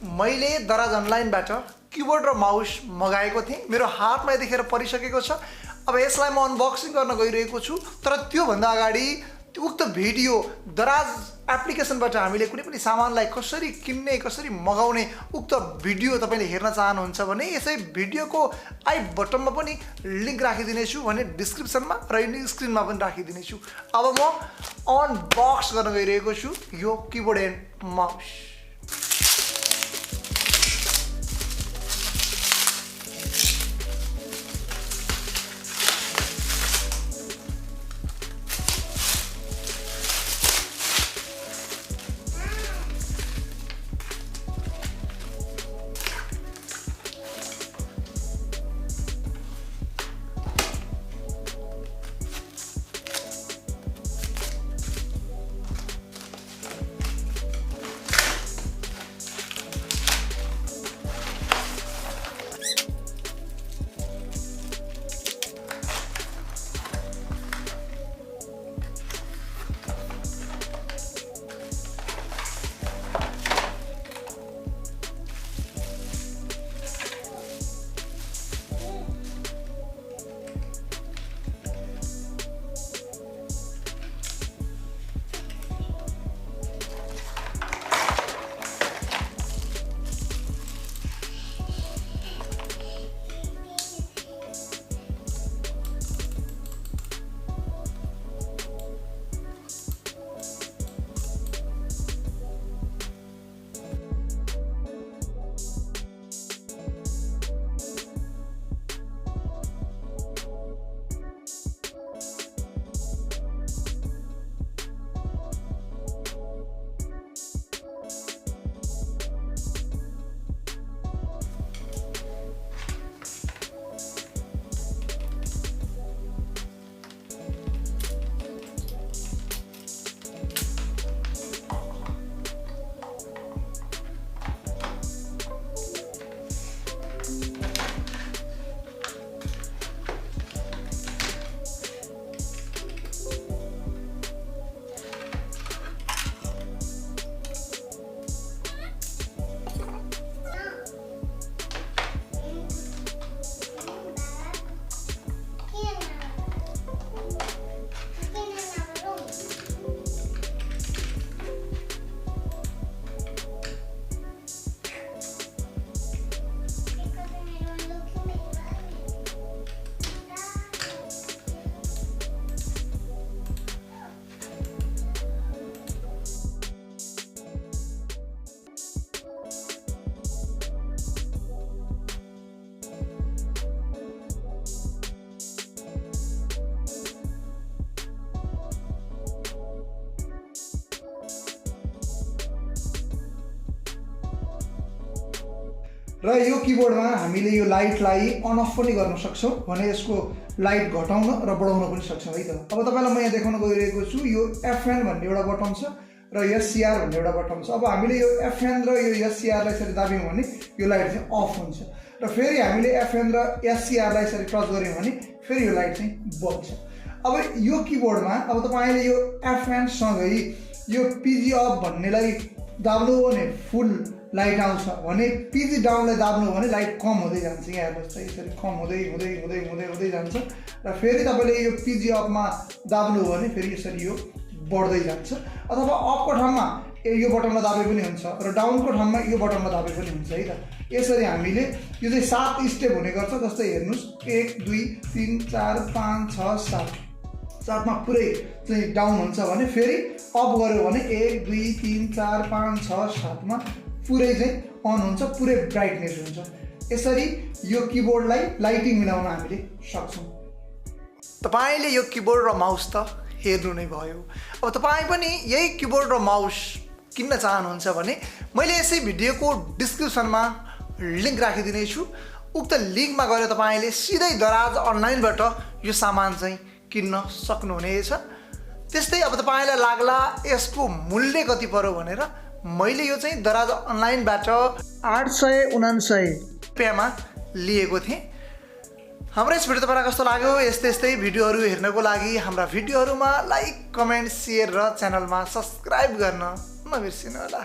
मैले दराज अनलाइनबाट कीबोर्ड र माउस मगाएको थिएँ। मेरो हातमा यतिखेर परिसकेको छ। अब यसलाई म अनबक्सिङ गर्न गइरहेको छु। तर त्यो भन्दा अगाडि उक्त भिडियो दराज एप्लिकेसनबाट हामीले कुनै पनि सामानलाई कसरी किन्ने कसरी मगाउने उक्त भिडियो तपाईले हेर्न चाहनुहुन्छ भने यसै भिडियोको आई बटनमा पनि लिंक राखिदिनेछु भने डिस्क्रिप्सनमा र स्क्रिनमा पनि राखिदिनेछु। अब म अनबक्स गर्न गइरहेको छु यो कीबोर्ड एन्ड माउस। र यो कीबोर्डमा हामीले यो लाइटलाई अन अफ पनि गर्न सक्छौं भने यसको लाइट घटाउन र बढाउन पनि सक्छौं है त। अब तपाईलाई म यहाँ देखाउन गइरहेको छु यो FN भन्ने एउटा बटन छ र SCR भन्ने एउटा बटन छ। अब हामीले यो FN र यो SCR लाई यसरी दाब्यौं भने यो लाइट चाहिँ अफ हुन्छ र फेरि हामीले FN र SCR लाई यसरी टच गर्यौं भने फेरि यो लाइट चाहिँ बल्छ। अब यो कीबोर्डमा अब तपाईले यो FN सँगै यो PG अफ भन्नेलाई दाब्नु भने फुल लाइट आउँछ भने PG डाउनलाई दाब्नु भने लाइट कम हुँदै जान्छ। यहाँ हेर्नुस् यसरी कम हुँदै हुँदै हुँदै हुँदै हुँदै जान्छ र फेरि तपाईले यो PG अफमा दाब्नु भने फेरि यसरी यो बढ्दै जान्छ। अथवा अफको ठाउँमा यो बटनमा दाबे पनि हुन्छ र डाउनको ठाउँमा यो बटनमा दाबे पनि हुन्छ है त। यसरी हामीले यो चाहिँ 7 स्टेप हुने गर्छ। जस्तै हेर्नुस् 1 2 3 4 5 6 7 7मा पुरै चाहिँ डाउन हुन्छ भने फेरि अफ गर्यो भने 1 2 3 4 5 6 7 मा पुरै चाहिँ अन हुन्छ, पुरै ब्राइटनेस हुन्छ। यसरी यो कीबोर्डलाई लाइटिङ मिलाउन हामीले सक्छौं। तपाईले यो कीबोर्ड र माउस त हेर्नु नै भयो। अब तपाई पनि यही कीबोर्ड र माउस किन्न चाहनुहुन्छ भने मैले यसै भिडियोको डिस्क्रिप्सनमा लिंक राखिदिने छु। उक्त लिंकमा गएर तपाईले सिधै दराज अनलाइनबाट यो सामान चाहिँ किन्न सक्नुहुनेछ। त्यस्तै अब तपाईलाई लाग्ला यसको मूल्य कति पर्यो भनेर मैले यो चाहिँ दराज अनलाइनबाट 899 रुपैयाँमा लिएको थिएँ। हाम्रो यस भिडियो तपाईलाई कस्तो लाग्यो? यस्तै भिडियोहरू हेर्नको लागि हाम्रा भिडियोहरूमा लाइक, कमेन्ट, शेयर र च्यानलमा सब्स्क्राइब गर्न नबिर्सिनु होला।